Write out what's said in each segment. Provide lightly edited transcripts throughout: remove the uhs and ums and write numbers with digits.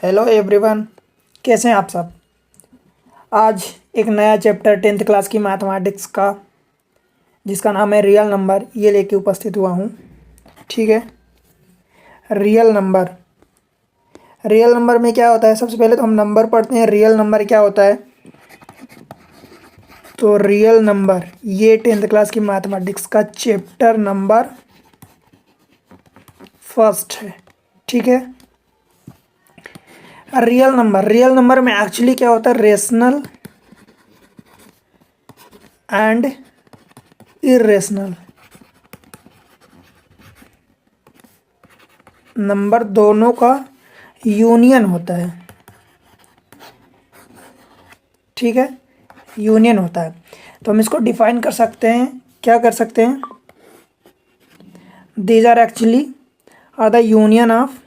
Hello everyone, कैसे हैं आप सब। आज एक नया चैप्टर 10th क्लास की मैथमेटिक्स का जिसका नाम है रियल नंबर, ये लेके उपस्थित हुआ हूँ। ठीक है, रियल नंबर। रियल नंबर में क्या होता है, सबसे पहले तो हम नंबर पढ़ते हैं। रियल नंबर क्या होता है, तो रियल नंबर ये 10th क्लास की मैथमेटिक्स का चैप्टर नंबर फर्स्ट है। ठीक है, रियल नंबर में एक्चुअली क्या होता है, रेशनल एंड इरेशनल नंबर दोनों का यूनियन होता है। ठीक है, यूनियन होता है। तो हम इसको डिफाइन कर सकते हैं, क्या कर सकते हैं, these are actually are the union of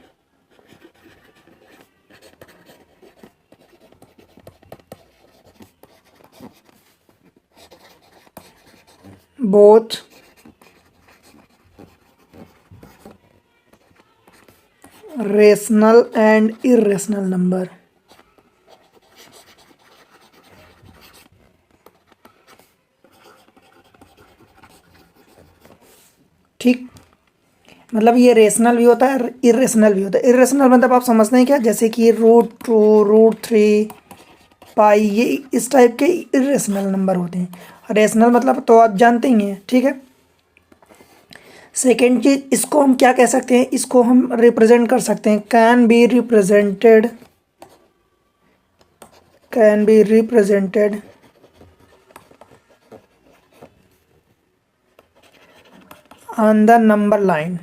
both rational and irrational number. ठीक, मतलब ये रेशनल भी होता है, इरेशनल भी होता है। इरेशनल मतलब आप समझते हैं क्या, जैसे कि √2, √3, पाई, ये इस टाइप के इरेशनल नंबर होते हैं। रेशनल मतलब तो आप जानते ही हैं। ठीक है, सेकेंड चीज, इसको हम क्या कह सकते हैं, इसको हम रिप्रेजेंट कर सकते हैं, can be represented on the number line.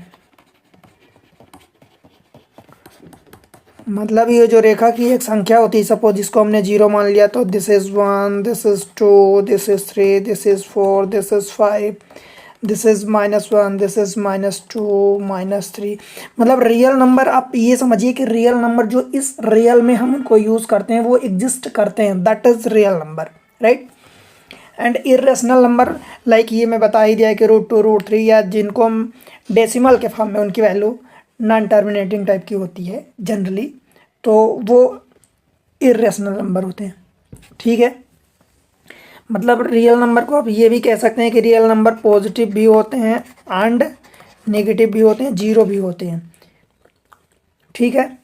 मतलब ये जो रेखा की एक संख्या होती है, सपोज जिसको हमने 0 मान लिया, तो this is 1, this is 2, this is 3, this is 4, this is 5, this is -1, this is -2, -3। मतलब रियल नंबर, आप ये समझिए कि रियल नंबर जो इस रियल में हम उनको यूज करते हैं वो एग्जिस्ट करते हैं, that is real number, right. And irrational number, like ये मैं बता ही दिया कि √2, √3, या जिनको हम डेसिमल के फॉर्म में उनकी वैल्यू नॉन टर्मिनेटिंग टाइप की होती है जनरली, तो वो इरेशनल नंबर होते हैं। ठीक है, मतलब रियल नंबर को आप ये भी कह सकते हैं कि रियल नंबर पॉजिटिव भी होते हैं एंड नेगेटिव भी होते हैं, जीरो भी होते हैं। ठीक है,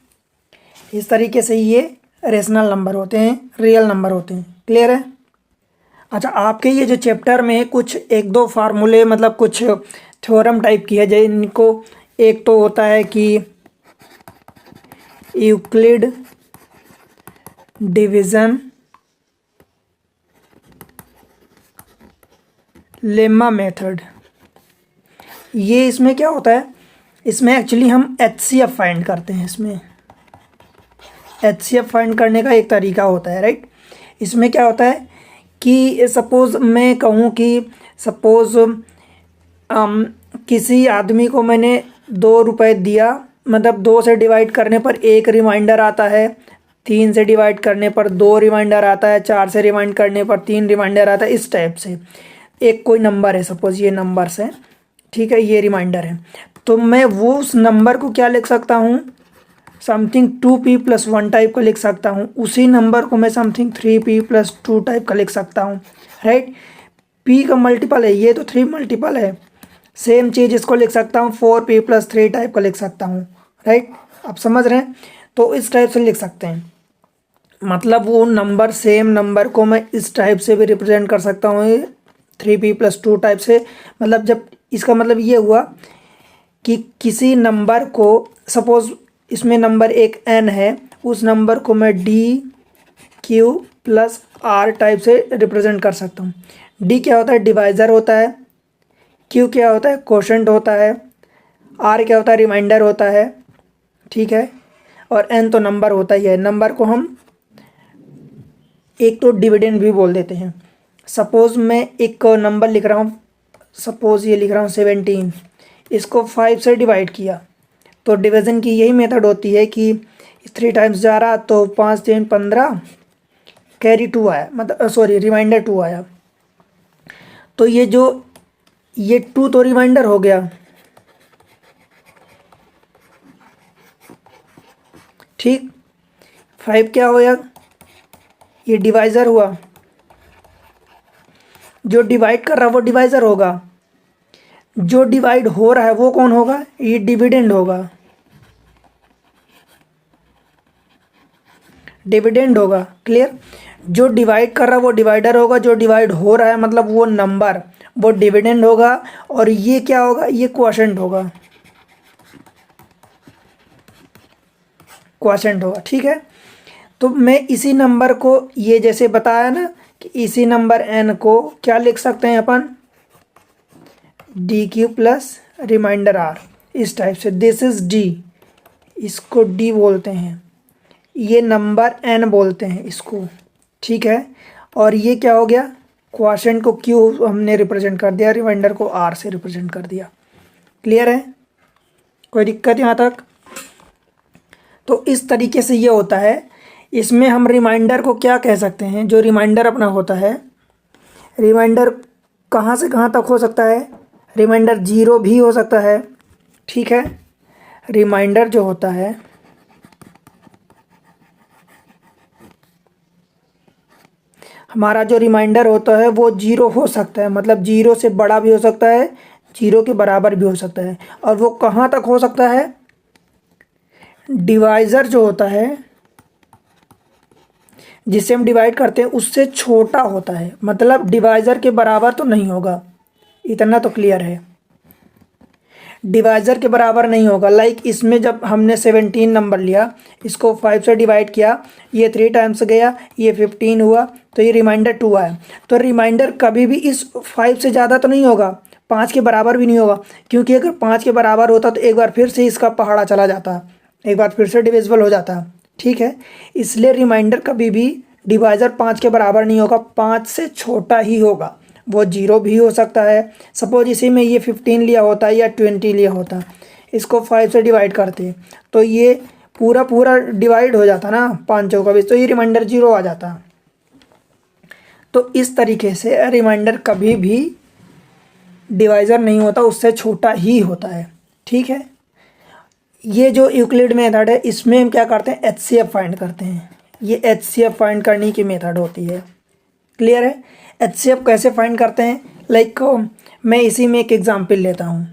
इस तरीके से ये रेशनल नंबर होते हैं, रियल नंबर होते हैं। क्लियर है। अच्छा, आपके ये जो चैप्टर में कुछ एक दो फार्मूले, मतलब कुछ थ्योरम टाइप की है जिनको, एक तो होता है कि यूक्लिड डिवीजन लेम्मा मेथड। ये इसमें क्या होता है, इसमें एक्चुअली हम HCF फाइंड करते हैं। इसमें HCF फाइंड करने का एक तरीका होता है, राइट। इसमें क्या होता है कि सपोज मैं कहूँ कि सपोज किसी आदमी को मैंने 2 रुपये दिया, मतलब 2 से डिवाइड करने पर 1 रिमाइंडर आता है, 3 से डिवाइड करने पर 2 रिमाइंडर आता है, 4 से डिवाइड करने पर 3 रिमाइंडर आता है। इस टाइप से एक कोई नंबर है, सपोज ये नंबर्स है, ठीक है, ये रिमाइंडर है, तो मैं वो उस नंबर को क्या लिख सकता हूँ, समथिंग 2p+1 टाइप का लिख सकता हूँ। उसी नंबर को मैं समथिंग 3p+2 टाइप का लिख सकता हूँ, राइट। p का मल्टीपल है, ये तो 3 मल्टीपल है। सेम चीज़ इसको लिख सकता हूँ 4p+3 टाइप का लिख सकता हूँ, राइट। आप समझ रहे हैं, तो इस टाइप से लिख सकते हैं। मतलब वो नंबर, सेम नंबर को मैं इस टाइप से भी रिप्रेजेंट कर सकता हूँ, 3p+2 टाइप से। मतलब जब इसका मतलब ये हुआ कि किसी नंबर को, सपोज इसमें नंबर एक n है, उस नंबर को मैं DQ+R टाइप से रिप्रेजेंट कर सकता हूँ। D क्या होता है, डिवाइज़र होता है, Q क्या होता है, कोशेंट होता है, R क्या होता है, रिमाइंडर होता है, ठीक है, और n तो नंबर होता ही है। नंबर को हम एक तो डिविडेंड भी बोल देते हैं। सपोज मैं एक नंबर लिख रहा हूँ, सपोज ये लिख रहा हूँ 17, इसको 5 से डिवाइड किया, तो डिवीज़न की यही मेथड होती है कि 3 टाइम्स जा रहा, तो 5 3 15, कैरी 2 आया, मतलब सॉरी रिमाइंडर 2 आया। तो ये 2 तो रिमाइंडर हो गया, ठीक। 5 क्या होगा, ये डिवाइज़र हुआ, जो डिवाइड कर रहा है वो डिवाइज़र होगा, जो डिवाइड हो रहा है वो कौन होगा, ये डिविडेंड होगा, डिविडेंड होगा। क्लियर, जो डिवाइड कर रहा है वो डिवाइडर होगा, जो डिवाइड हो रहा है मतलब वो नंबर, वो डिविडेंड होगा, और ये क्या होगा, ये क्वोशेंट होगा, क्वोशेंट होगा। ठीक है, तो मैं इसी नंबर को, ये जैसे बताया ना कि इसी नंबर n को क्या लिख सकते हैं अपन, D Q plus reminder R, इस टाइप से। दिस इज डी, इसको डी बोलते हैं, ये नंबर n बोलते हैं इसको। ठीक है, और ये क्या हो गया, क्वोशेंट को q हमने रिप्रेजेंट कर दिया, रिमाइंडर को r से रिप्रेजेंट कर दिया। क्लियर है, कोई दिक्कत यहाँ तक? तो इस तरीके से ये होता है। इसमें हम रिमाइंडर को क्या कह सकते हैं, जो रिमाइंडर अपना होता है, रिमाइंडर कहाँ से कहाँ तक हो सकता है, रिमाइंडर 0 भी हो सकता है। ठीक है, रिमाइंडर जो होता है हमारा, जो रिमाइंडर होता है वो 0 हो सकता है, मतलब 0 से बड़ा भी हो सकता है, 0 के बराबर भी हो सकता है। और वो कहाँ तक हो सकता है, डिवाइज़र जो होता है जिससे हम डिवाइड करते हैं उससे छोटा होता है, मतलब डिवाइज़र के बराबर तो नहीं होगा, इतना तो क्लियर है, डिवाइज़र के बराबर नहीं होगा। लाइक इसमें जब हमने 17 नंबर लिया, इसको 5 से डिवाइड किया, ये 3 टाइम्स गया, ये 15 हुआ, तो ये रिमाइंडर 2 आया। तो रिमाइंडर कभी भी इस 5 से ज़्यादा तो नहीं होगा, 5 के बराबर भी नहीं होगा, क्योंकि अगर 5 के बराबर होता तो एक बार फिर से इसका पहाड़ा चला जाता, एक बार फिर से डिविजिबल हो जाता। ठीक है, इसलिए रिमाइंडर कभी भी डिवाइज़र 5 के बराबर नहीं होगा, 5 से छोटा ही होगा, वो 0 भी हो सकता है। सपोज इसी में ये 15 लिया होता या 20 लिया होता, इसको 5 से डिवाइड करते तो ये पूरा पूरा डिवाइड हो जाता ना, 5 चौका 20, तो ये रिमाइंडर 0 आ जाता। तो इस तरीके से रिमाइंडर कभी भी डिवाइज़र नहीं होता, उससे छोटा ही होता है। ठीक है, ये जो यूक्लिड मेथड है इसमें हम क्या करते हैं, HCF फाइंड करते हैं, ये HCF फाइंड करने की मेथड होती है। क्लियर है, HCF कैसे फाइंड करते हैं, लाइक मैं इसी में एक एग्जांपल लेता हूँ।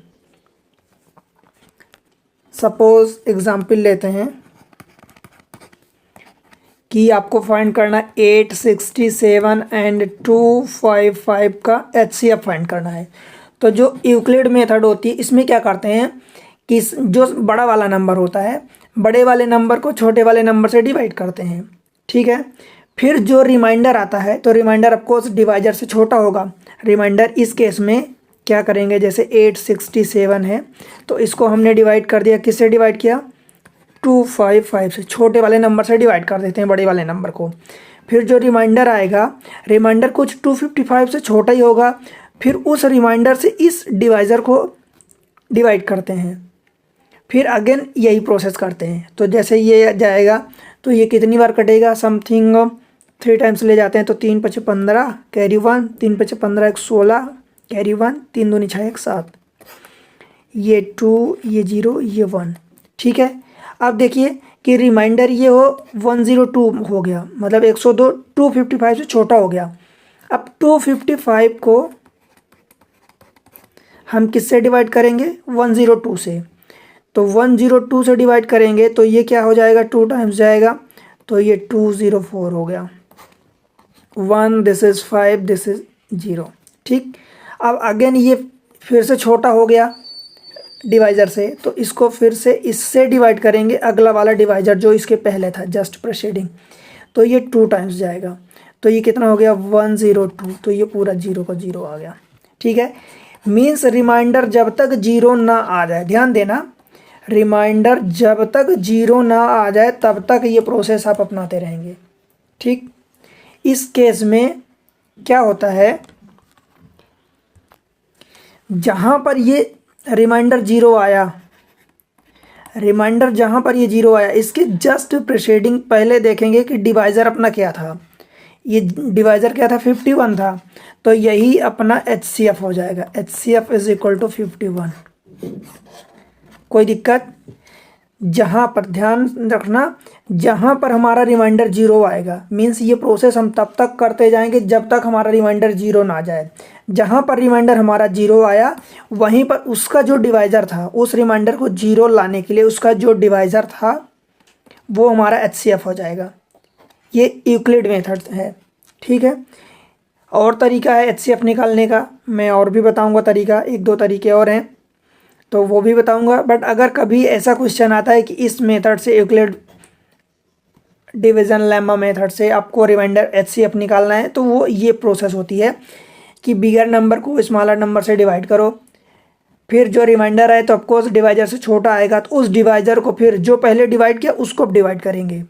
सपोज एग्जांपल लेते हैं कि आपको फाइंड करना 867 एंड 255 का HCF फाइंड करना है। तो जो यूक्लिड मेथड होती है इसमें क्या करते हैं कि जो बड़ा वाला नंबर होता है, बड़े वाले नंबर को छोटे वाले नंबर से डिवाइड करते हैं। ठीक है, फिर जो रिमाइंडर आता है, तो रिमाइंडर ऑफकोर्स डिवाइजर से छोटा होगा। रिमाइंडर इस केस में क्या करेंगे, जैसे 867 है तो इसको हमने डिवाइड कर दिया, किससे डिवाइड किया, 255 से, छोटे वाले नंबर से डिवाइड कर देते हैं बड़े वाले नंबर को। फिर जो रिमाइंडर आएगा, रिमाइंडर कुछ 255 से छोटा ही होगा, फिर उस रिमाइंडर से इस डिवाइज़र को डिवाइड करते हैं, फिर अगेन यही प्रोसेस करते हैं। तो जैसे ये जाएगा तो ये कितनी बार कटेगा, समथिंग 3 टाइम्स ले जाते हैं, तो 3 5 15 कैरी 1, 3 5 15 1 16 कैरी 1, 3 2 6 1 7, ये 2, ये 0, ये 1। ठीक है, अब देखिए कि रिमाइंडर ये हो 102 हो गया, मतलब 102 255 से छोटा हो गया। अब 255 को हम किससे डिवाइड करेंगे, 102 से। तो 102 से डिवाइड करेंगे तो ये क्या हो जाएगा, 2 टाइम्स जाएगा, तो ये 204 हो गया। 1, दिस इज़ 5, दिस इज़ 0। ठीक, अब अगेन ये फिर से छोटा हो गया डिवाइज़र से, तो इसको फिर से इससे डिवाइड करेंगे, अगला वाला डिवाइज़र जो इसके पहले था जस्ट प्रीसीडिंग, तो ये 2 टाइम्स जाएगा, तो ये कितना हो गया, 102, तो ये पूरा 0 का 0 आ गया। ठीक है, मीन्स रिमाइंडर जब तक 0 ना आ जाए, ध्यान देना, रिमाइंडर जब तक 0 ना आ जाए तब तक ये प्रोसेस आप अपनाते रहेंगे। ठीक, इस केस में क्या होता है, जहाँ पर ये रिमाइंडर 0 आया, रिमाइंडर जहाँ पर ये 0 आया, इसके जस्ट प्रीसीडिंग पहले देखेंगे कि डिवाइज़र अपना क्या था, ये डिवाइज़र क्या था, 51 था, तो यही अपना HCF हो जाएगा, HCF इज इक्वल टू 51। कोई दिक्कत, जहाँ पर ध्यान रखना, जहाँ पर हमारा रिमाइंडर जीरो आएगा, मीन्स ये प्रोसेस हम तब तक करते जाएंगे जब तक हमारा रिमाइंडर जीरो ना आ जाए। जहाँ पर रिमाइंडर हमारा जीरो आया वहीं पर उसका जो डिवाइज़र था, उस रिमाइंडर को जीरो लाने के लिए उसका जो डिवाइज़र था वो हमारा HCF हो जाएगा। ये यूक्लिड मेथड है, ठीक है। और तरीका है HCF निकालने का, मैं और भी बताऊंगा तरीका, एक दो तरीके और हैं तो वो भी बताऊंगा। बट अगर कभी ऐसा क्वेश्चन आता है कि इस मेथड से, यूक्लिड डिवीज़न लेम्मा मेथड से आपको रिमाइंडर HCF निकालना है, तो वो ये प्रोसेस होती है कि बिगर नंबर को स्मॉलर नंबर से डिवाइड करो, फिर जो रिमाइंडर है तो ऑफकोर्स डिवाइजर से छोटा आएगा तो उस डिवाइजर को फिर जो पहले डिवाइड किया उसको डिवाइड करेंगे।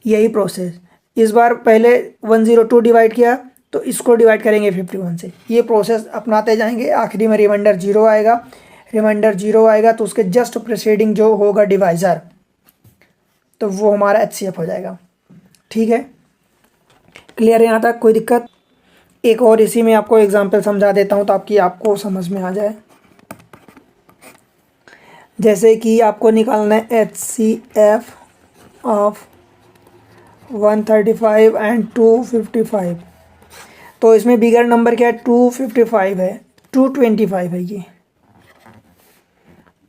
यही प्रोसेस, इस बार पहले 102 डिवाइड किया तो इसको डिवाइड करेंगे 51 से। ये प्रोसेस अपनाते जाएंगे, आखिरी में रिमाइंडर जीरो आएगा। रिमाइंडर जीरो आएगा तो उसके जस्ट प्रीसीडिंग जो होगा डिवाइज़र, तो वो हमारा HCF हो जाएगा। ठीक है, क्लियर है यहाँ तक? कोई दिक्कत? एक और इसी में आपको एग्जांपल समझा देता हूँ ताकि आपको समझ में आ जाए। जैसे कि आपको निकालना है HCF ऑफ 135 एंड 255, तो इसमें बिगर नंबर क्या है? 255 है, 225 है ये,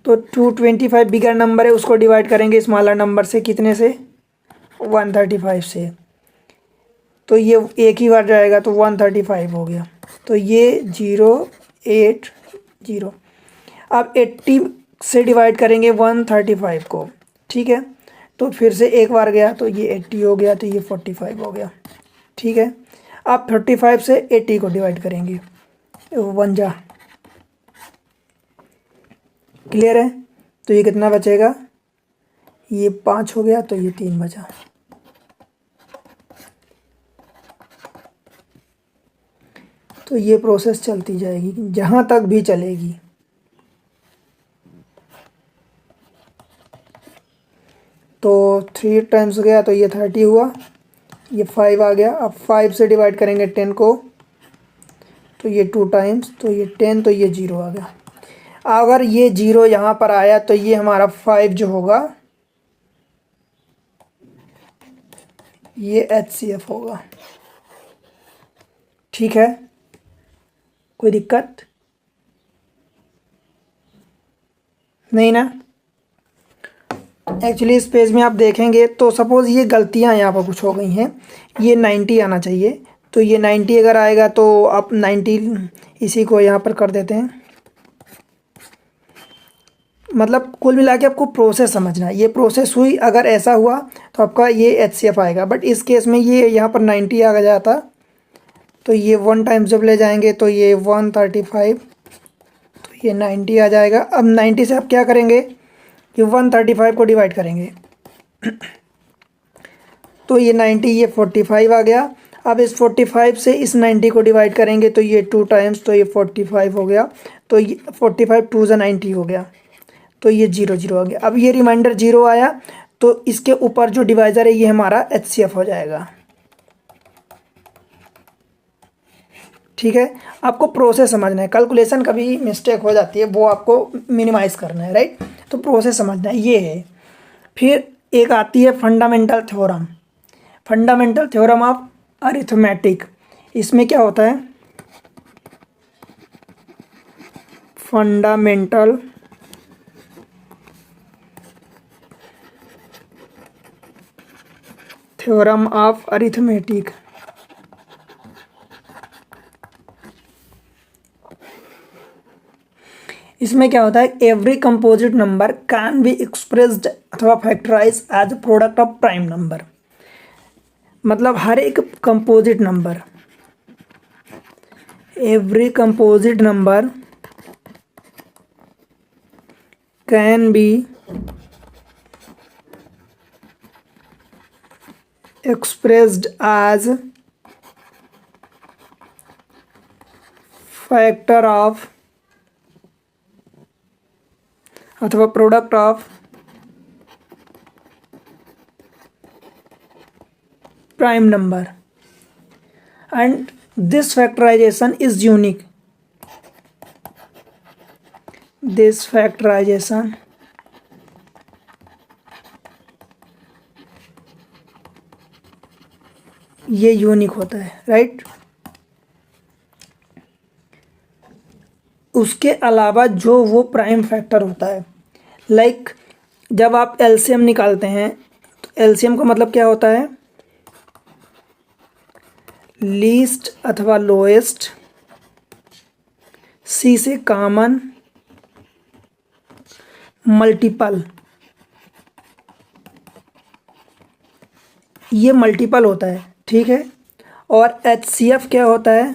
तो 225 बिगर नंबर है, उसको डिवाइड करेंगे स्मॉलर नंबर से, कितने से? 135 से, तो ये एक ही बार जाएगा तो 135 हो गया, तो ये 080। अब 80 से डिवाइड करेंगे 135 को, ठीक है, तो फिर से एक बार गया तो ये 80 हो गया, तो ये 45 हो गया। ठीक है, अब 35 से 80 को डिवाइड करेंगे, 1 जा, क्लियर है? तो ये कितना बचेगा? ये 5 हो गया, तो ये 3 बचा। तो ये प्रोसेस चलती जाएगी जहाँ तक भी चलेगी। तो 3 टाइम्स गया तो ये 30 हुआ, ये 5 आ गया। अब 5 से डिवाइड करेंगे 10 को, तो ये 2 टाइम्स, तो ये 10, तो ये 0 आ गया। अगर ये 0 यहाँ पर आया तो ये हमारा 5 जो होगा ये HCF होगा। ठीक है, कोई दिक्कत नहीं ना? एक्चुअली इस पेज में आप देखेंगे तो सपोज़ ये गलतियाँ यहाँ पर कुछ हो गई हैं, ये 90 आना चाहिए, तो ये 90 अगर आएगा तो आप 90 इसी को यहाँ पर कर देते हैं। मतलब कुल मिला के आपको प्रोसेस समझना है, ये प्रोसेस हुई, अगर ऐसा हुआ तो आपका ये HCF आएगा। बट इस केस में ये यहाँ पर 90 आ जाता, तो ये 1 टाइम्स जब ले जाएंगे तो ये 135, तो ये 90 आ जाएगा। अब 90 से आप क्या करेंगे कि 135 को डिवाइड करेंगे, तो ये 90, ये 45 आ गया। अब इस 45 से इस 90 को डिवाइड करेंगे तो ये 2 टाइम्स, तो ये 45 हो गया, तो ये 45 2 ज़ा 90 हो गया, तो ये 0 आ गया। अब ये रिमाइंडर 0 आया तो इसके ऊपर जो डिवाइज़र है ये हमारा HCF हो जाएगा। ठीक है, आपको प्रोसेस समझना है, कैलकुलेशन कभी मिस्टेक हो जाती है वो आपको मिनिमाइज़ करना है, राइट? तो प्रोसेस समझना है, ये है। फिर एक आती है fundamental theorem, fundamental theorem of arithmetic. इसमें क्या होता है? Fundamental theorem of arithmetic. इसमें क्या होता है? Every composite number can be expressed अथवा factorise as product of prime number. मतलब हर एक composite number, every composite number can be expressed as factor of अथवा product of prime number, and this factorisation is unique. This factorisation ये unique होता है, right. उसके अलावा जो वो प्राइम फैक्टर होता है, लाइक जब आप एलसीएम निकालते हैं तो एलसीएम का मतलब क्या होता है, लीस्ट अथवा लोएस्ट, सी से कॉमन, मल्टीपल, ये मल्टीपल होता है, ठीक है। और एचसीएफ क्या होता है,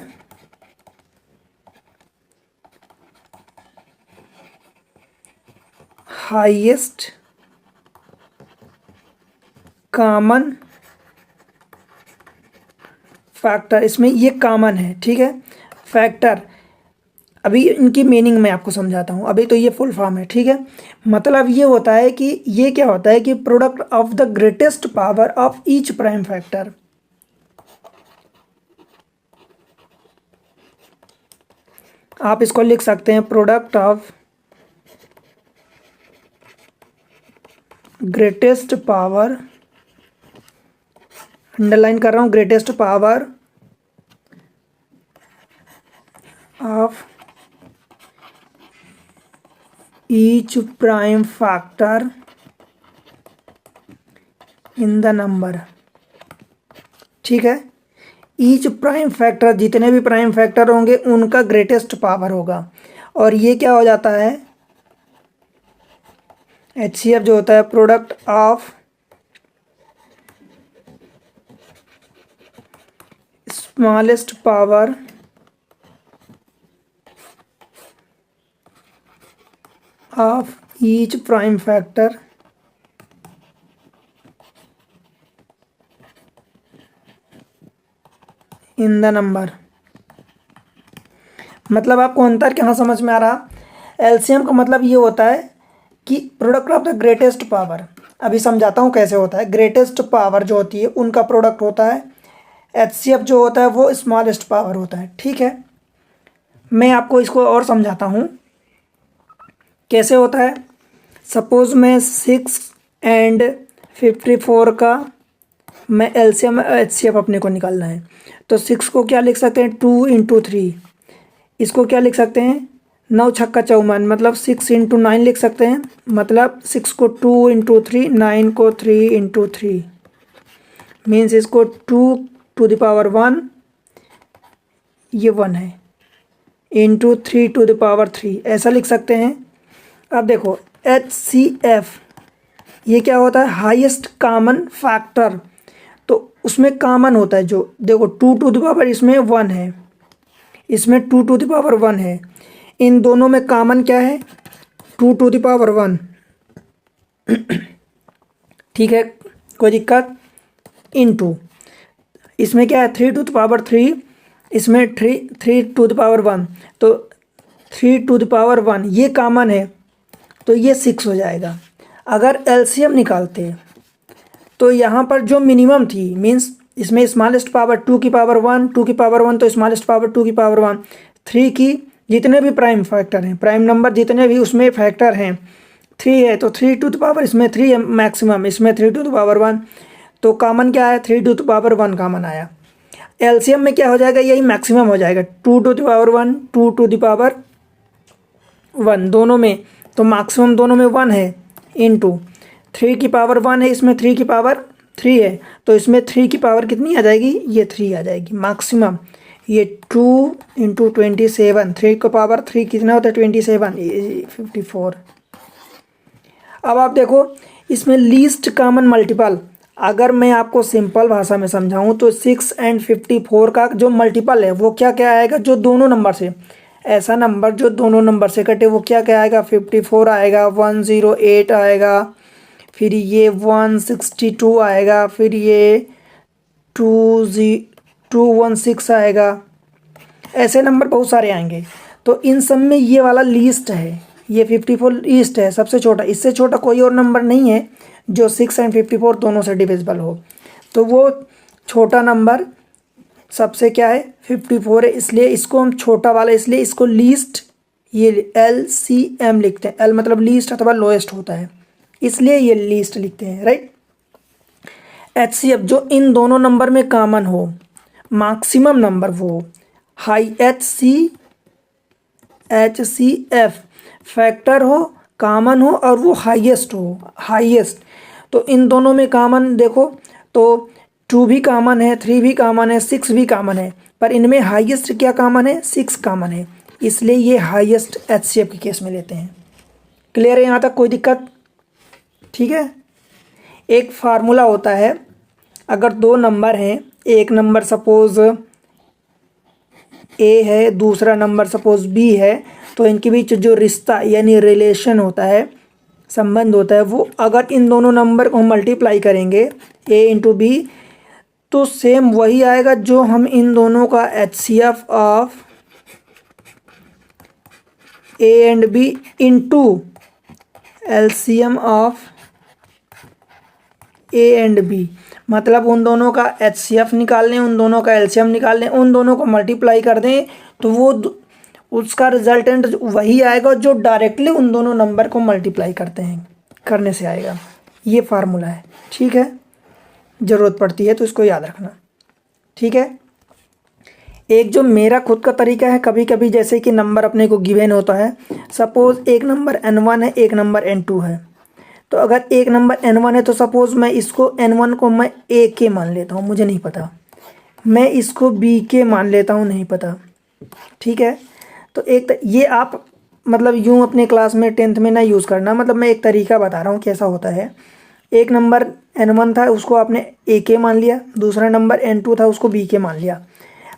हाईएस्ट कॉमन फैक्टर, इसमें ये कॉमन है, ठीक है। फैक्टर, अभी इनकी मीनिंग मैं आपको समझाता हूँ, अभी तो ये फुल फॉर्म है, ठीक है। मतलब ये होता है कि ये क्या होता है कि product of the greatest power of each prime factor. आप इसको लिख सकते हैं product of greatest power, underline कर रहा हूँ, greatest power of each prime factor in the number, ठीक है। ईच प्राइम फैक्टर, जितने भी प्राइम फैक्टर होंगे उनका ग्रेटेस्ट पावर होगा, और ये क्या हो जाता है, एचसीएफ जो होता है product of smallest power of each prime factor in the number. मतलब आपको अंतर कहाँ समझ में आ रहा, एलसीएम का मतलब ये होता है कि product of the greatest power, अभी समझाता हूँ कैसे होता है। ग्रेटेस्ट पावर जो होती है उनका प्रोडक्ट होता है, एचसीएफ जो होता है वो स्मॉलेस्ट पावर होता है, ठीक है। मैं आपको इसको और समझाता हूँ कैसे होता है। सपोज मैं 6 एंड 54 का मैं एलसीएम एचसीएफ अपने को निकालना है, तो 6 को क्या लिख सकते हैं, 2 इंटू 3, इसको क्या लिख सकते हैं, 9 छक्का 54, मतलब 6 इंटू 9 लिख सकते हैं, मतलब 6 को 2 इंटू 3, 9 को 3 इंटू 3, मीन्स इसको 2 टू द पावर 1, ये 1 है, इंटू 3 टू द पावर 3, ऐसा लिख सकते हैं। अब देखो एचसीएफ ये क्या होता है, हाईएस्ट कॉमन फैक्टर, तो उसमें कॉमन होता है जो, देखो 2 टू द पावर इसमें 1 है, इसमें 2 टू द पावर 1 है, इन दोनों में कॉमन क्या है, 2 टू द पावर 1, ठीक है, कोई दिक्कत। इनटू इसमें क्या है, 3 टू द पावर 3, इसमें 3 टू द पावर 1, तो 3 टू द पावर 1 ये कॉमन है, तो ये 6 हो जाएगा। अगर एलसीएम निकालते हैं तो यहाँ पर जो मिनिमम थी, मीन्स इसमें स्मॉलेस्ट पावर 2 की पावर 1, 2 की पावर 1 तो स्मॉलेस्ट पावर 2 की पावर 1, 3 की जितने भी प्राइम फैक्टर हैं, प्राइम नंबर जितने भी उसमें फैक्टर हैं, 3 है तो 3 टू द पावर इसमें 3 है मैक्सिमम, इसमें 3 टू द पावर 1, तो कॉमन क्या है, 3 टू द पावर 1 कॉमन आया। एलसीएम में क्या हो जाएगा, यही मैक्सिमम हो जाएगा, 2 to the power 1, 2 to the power 1 दोनों में, तो मैक्सिमम दोनों में 1 है, इंटू 3 की पावर 1 है, इसमें 3 की पावर 3 है, तो इसमें 3 की पावर कितनी आ जाएगी, ये 3 आ जाएगी मैक्सिमम, ये 2 इंटू 27, 3 का पावर 3 कितना होता है, 27, 54। अब आप देखो इसमें लीस्ट कॉमन मल्टीपल, अगर मैं आपको सिंपल भाषा में समझाऊं तो 6 एंड 54 का जो मल्टीपल है वो क्या क्या आएगा, जो दोनों नंबर से, ऐसा नंबर जो दोनों नंबर से कटे वो क्या क्या आएगा, 54 आएगा, 108 आएगा, फिर ये 162 आएगा, फिर ये 216 आएगा, ऐसे नंबर बहुत सारे आएंगे। तो इन सब में ये वाला लीस्ट है, ये 54 लीस्ट है, सबसे छोटा, इससे छोटा कोई और नंबर नहीं है जो 6 एंड 54 दोनों से डिविजिबल हो, तो वो छोटा नंबर सबसे क्या है, 54 है, इसलिए इसको हम छोटा वाला, इसलिए इसको लीस्ट, ये LCM लिखते हैं, L मतलब लीस्ट अथवा लोएस्ट होता है, इसलिए ये लीस्ट लिखते हैं, राइट। HCF जो इन दोनों नंबर में कॉमन हो, मैक्सिमम नंबर वो हाई HCF फैक्टर हो, कॉमन हो और वो हाईएस्ट हो, हाईएस्ट। तो इन दोनों में कॉमन देखो तो 2 भी कॉमन है, 3 भी कॉमन है, 6 भी कॉमन है, पर इनमें हाईएस्ट क्या कॉमन है? 6 कॉमन है, इसलिए ये हाईएस्ट HCF के केस में लेते हैं। क्लियर है यहाँ तक? कोई दिक्कत? ठीक है। एक फार्मूला होता है, अगर दो नंबर हैं, एक नंबर सपोज A है, दूसरा नंबर सपोज B है, तो इनके बीच जो रिश्ता यानी रिलेशन होता है, संबंध होता है, वो अगर इन दोनों नंबर को मल्टीप्लाई करेंगे A इंटू B, तो सेम वही आएगा जो हम इन दोनों का HCF of A and B into LCM of A and B। मतलब उन दोनों का HCF निकाल लें, उन दोनों का LCM निकाल लें, उन दोनों को मल्टीप्लाई कर दें, तो वो उसका रिजल्टेंट वही आएगा जो डायरेक्टली उन दोनों नंबर को मल्टीप्लाई करने से आएगा। ये फार्मूला है, ठीक है। ज़रूरत पड़ती है तो इसको याद रखना, ठीक है। एक जो मेरा खुद का तरीका है, कभी कभी जैसे कि नंबर अपने को गिवन होता है, सपोज़ एक नंबर N1 है, एक नंबर N2 है, तो अगर एक नंबर N1 है तो सपोज़ मैं इसको N1 को मैं A के मान लेता हूँ, मुझे नहीं पता, मैं इसको B के मान लेता हूँ, नहीं पता, ठीक है। तो ये आप मतलब यूँ अपने क्लास में 10th में ना यूज़ करना, मतलब मैं एक तरीका बता रहा हूँ कैसा होता है। एक नंबर N1 था, उसको आपने A के मान लिया, दूसरा नंबर N2 था, उसको B के मान लिया।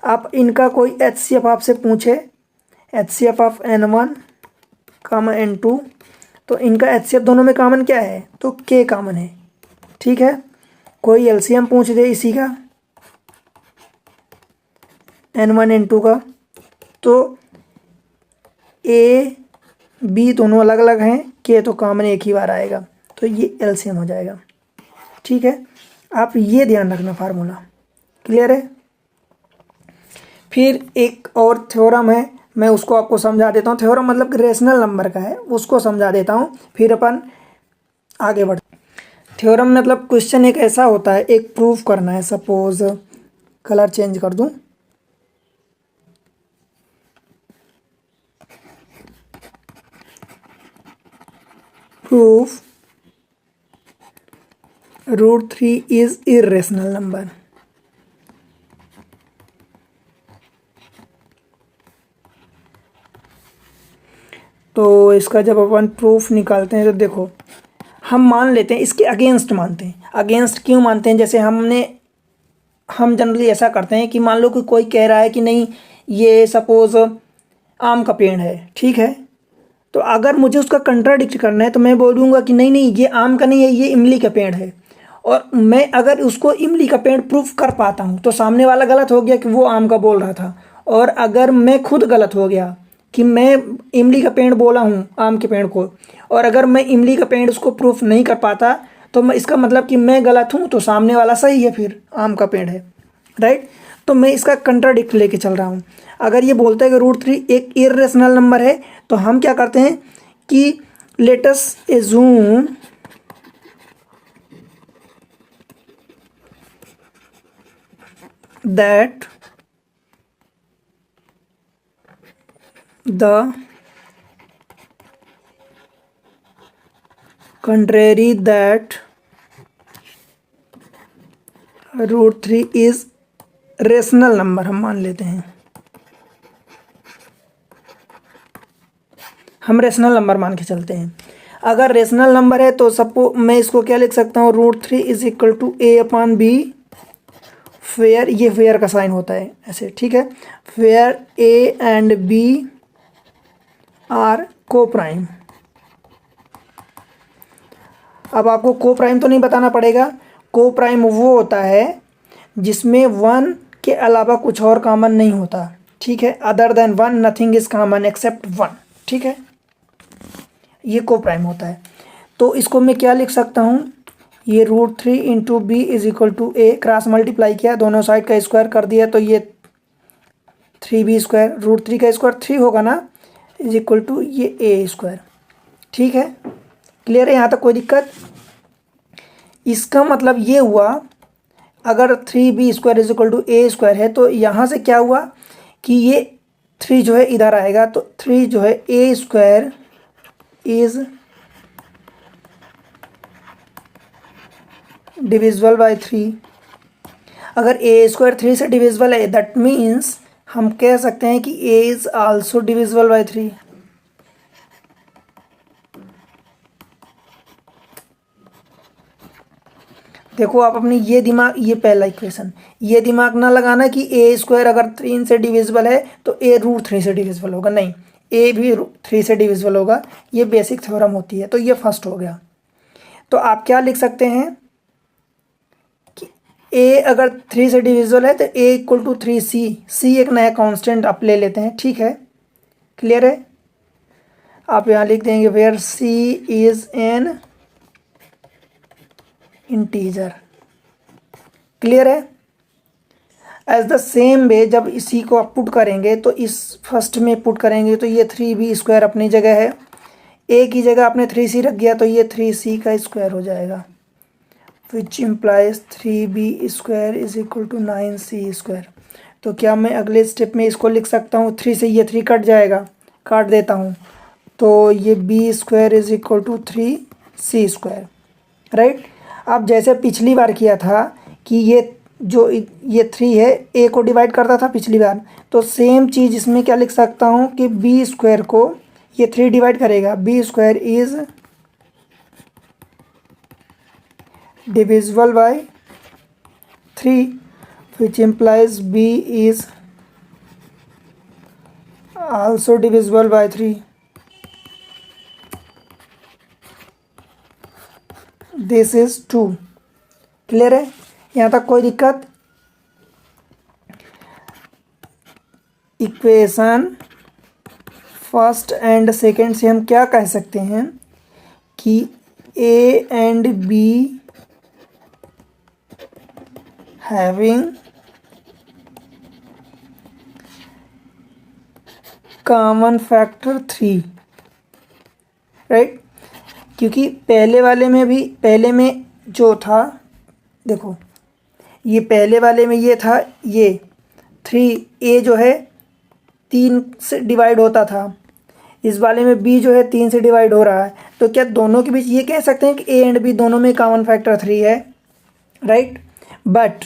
आप इनका कोई HCF आपसे पूछे, HCF of N1 comma N2, तो इनका HCF दोनों में कॉमन क्या है? तो K कॉमन है, ठीक है। कोई LCM पूछ दे इसी का N1 N2 का, तो A B दोनों अलग अलग हैं, K तो कॉमन एक ही बार आएगा, तो ये LCM हो जाएगा, ठीक है। आप ये ध्यान रखना फार्मूला, क्लियर है। फिर एक और थ्योरम है, मैं उसको आपको समझा देता हूँ। थ्योरम मतलब रेशनल नंबर का है, उसको समझा देता हूँ, फिर अपन आगे बढ़। थ्योरम मतलब क्वेश्चन एक ऐसा होता है, एक प्रूफ करना है। सपोज कलर चेंज कर दूँ, प्रूफ √3 इज इरेशनल नंबर। तो इसका जब अपन प्रूफ निकालते हैं तो देखो, हम मान लेते हैं इसके अगेंस्ट मानते हैं। अगेंस्ट क्यों मानते हैं? जैसे हम जनरली ऐसा करते हैं कि मान लो कि कोई कह रहा है कि नहीं ये सपोज आम का पेड़ है, ठीक है, तो अगर मुझे उसका कंट्राडिक्ट करना है तो मैं बोलूँगा कि नहीं नहीं ये आम का नहीं है, ये इमली का पेड़ है। और मैं अगर उसको इमली का पेड़ प्रूफ कर पाता हूँ तो सामने वाला गलत हो गया कि वो आम का बोल रहा था। और अगर मैं खुद गलत हो गया कि मैं इमली का पेड़ बोला हूँ आम के पेड़ को, और अगर मैं इमली का पेड़ उसको प्रूफ नहीं कर पाता, तो मैं इसका मतलब कि मैं गलत हूँ तो सामने वाला सही है, फिर आम का पेड़ है, राइट। तो मैं इसका कंट्राडिक्ट लेके चल रहा हूँ। अगर ये बोलता है कि √3 एक इरेशनल नंबर है, तो हम क्या करते हैं कि let us assume that the contrary that √3 is rational number हम मान लेते हैं। हम रेशनल नंबर मान के चलते हैं। अगर रेशनल नंबर है तो सपो मैं इसको क्या लिख सकता हूँ, √3 इज इक्वल टू A/B फेयर, ये फेयर का साइन होता है ऐसे, ठीक है। फेयर A and B are coprime. अब आपको को प्राइम तो नहीं बताना पड़ेगा। को प्राइम वो होता है जिसमें 1 के अलावा कुछ और कॉमन नहीं होता, ठीक है। Other than 1 nothing is common except 1, ठीक है, ये को प्राइम होता है। तो इसको मैं क्या लिख सकता हूँ, ये √3 into B is equal to A, cross multiply किया, दोनों साइड का स्क्वायर कर दिया, तो ये 3B स्क्वायर, √3 का स्क्वायर 3 होगा ना, इज इक्वल टू ये A², ठीक है। क्लियर है यहाँ तक? कोई दिक्कत? इसका मतलब ये हुआ अगर 3b² is equal to a² है तो यहाँ से क्या हुआ कि ये 3 जो है इधर आएगा, तो 3 जो है a² इज डिविजिबल बाय 3। अगर a² 3 से डिविजिबल है दैट मीन्स हम कह सकते हैं कि a is also divisible by 3। देखो आप अपनी ये पहला इक्वेशन, ये दिमाग ना लगाना कि a² अगर 3 से डिविजिबल है तो a √3 से डिविजिबल होगा, नहीं, a भी 3 से डिविजिबल होगा। ये बेसिक थ्योरम होती है। तो ये फर्स्ट हो गया। तो आप क्या लिख सकते हैं कि a अगर 3 से डिविजिबल है तो a equal to 3c। c एक नया कांस्टेंट आप ले लेते हैं, ठीक है, क्लियर है। आप यहाँ लिख देंगे where c is an integer, clear है। एज द सेम वे जब इसी को आप पुट करेंगे तो इस फर्स्ट में पुट करेंगे तो ये 3b² अपनी जगह है, a की जगह आपने 3c रख दिया तो ये 3c का स्क्वायर हो जाएगा, which implies 3b² is equal to 9c²। तो क्या मैं अगले स्टेप में इसको लिख सकता हूँ, 3 से ये 3 कट जाएगा, काट देता हूँ, तो ये b² is equal to 3c², right. अब जैसे पिछली बार किया था कि ये 3 है, a को डिवाइड करता था पिछली बार, तो सेम चीज़ इसमें क्या लिख सकता हूँ कि b² को ये 3 डिवाइड करेगा, b² is divisible by 3 which implies b is also divisible by 3। This is 2, clear है, यहाँ तक कोई दिक्कत। इक्वेशन फर्स्ट एंड सेकंड से हम क्या कह सकते हैं कि a and b having common factor 3, right. क्योंकि पहले में जो था, देखो ये पहले वाले में ये था, ये 3a जो है 3 से डिवाइड होता था, इस वाले में b जो है 3 से डिवाइड हो रहा है। तो क्या दोनों के बीच ये कह सकते हैं कि a एंड b दोनों में कॉमन फैक्टर 3 है, राइट। बट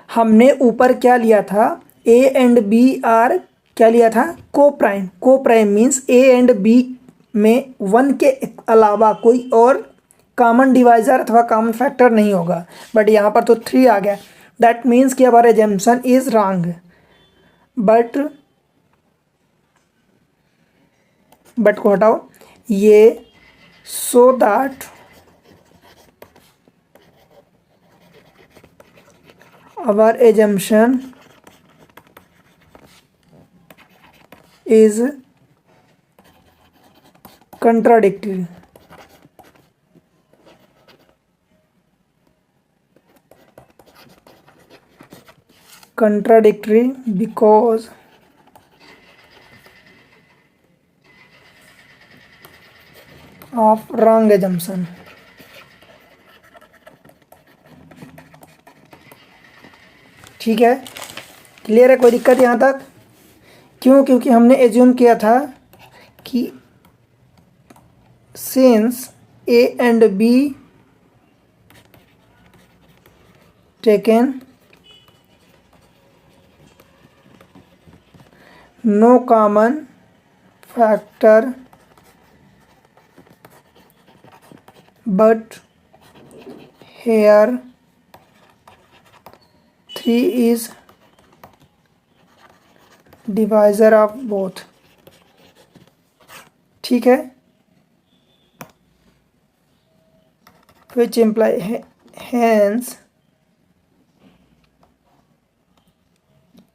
हमने ऊपर क्या लिया था, a एंड b आर क्या लिया था, coprime. Coprime means a and b में 1 के अलावा कोई और कॉमन डिवाइजर अथवा कॉमन फैक्टर नहीं होगा। बट यहाँ पर तो 3 आ गया, दैट मीन्स कि हमारा एजम्पशन इज रॉन्ग। बट को हटाओ, ये so that our assumption is contradictory। contradictory because of wrong assumption। ठीक है, क्लियर है, कोई दिक्कत यहाँ तक। क्यों? क्योंकि हमने एज्यूम किया था कि since a and b taken no common factor but here 3 is divisor of both। ठीक है, which imply hence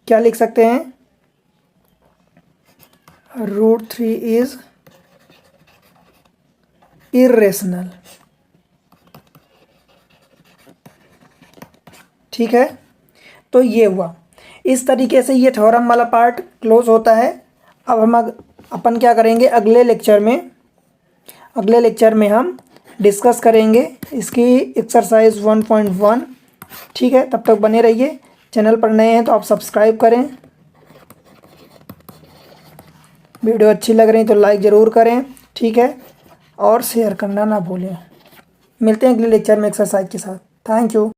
क्या लिख सकते हैं, √3 is irrational। ठीक है, तो ये हुआ। इस तरीके से ये थ्योरम वाला पार्ट क्लोज होता है। अब हम अपन क्या करेंगे, अगले लेक्चर में हम डिस्कस करेंगे इसकी एक्सरसाइज 1.1। ठीक है, तब तक बने रहिए। चैनल पर नए हैं तो आप सब्सक्राइब करें। वीडियो अच्छी लग रही तो लाइक ज़रूर करें। ठीक है, और शेयर करना ना भूलें। मिलते हैं अगले लेक्चर में एक्सरसाइज के साथ। Thank you.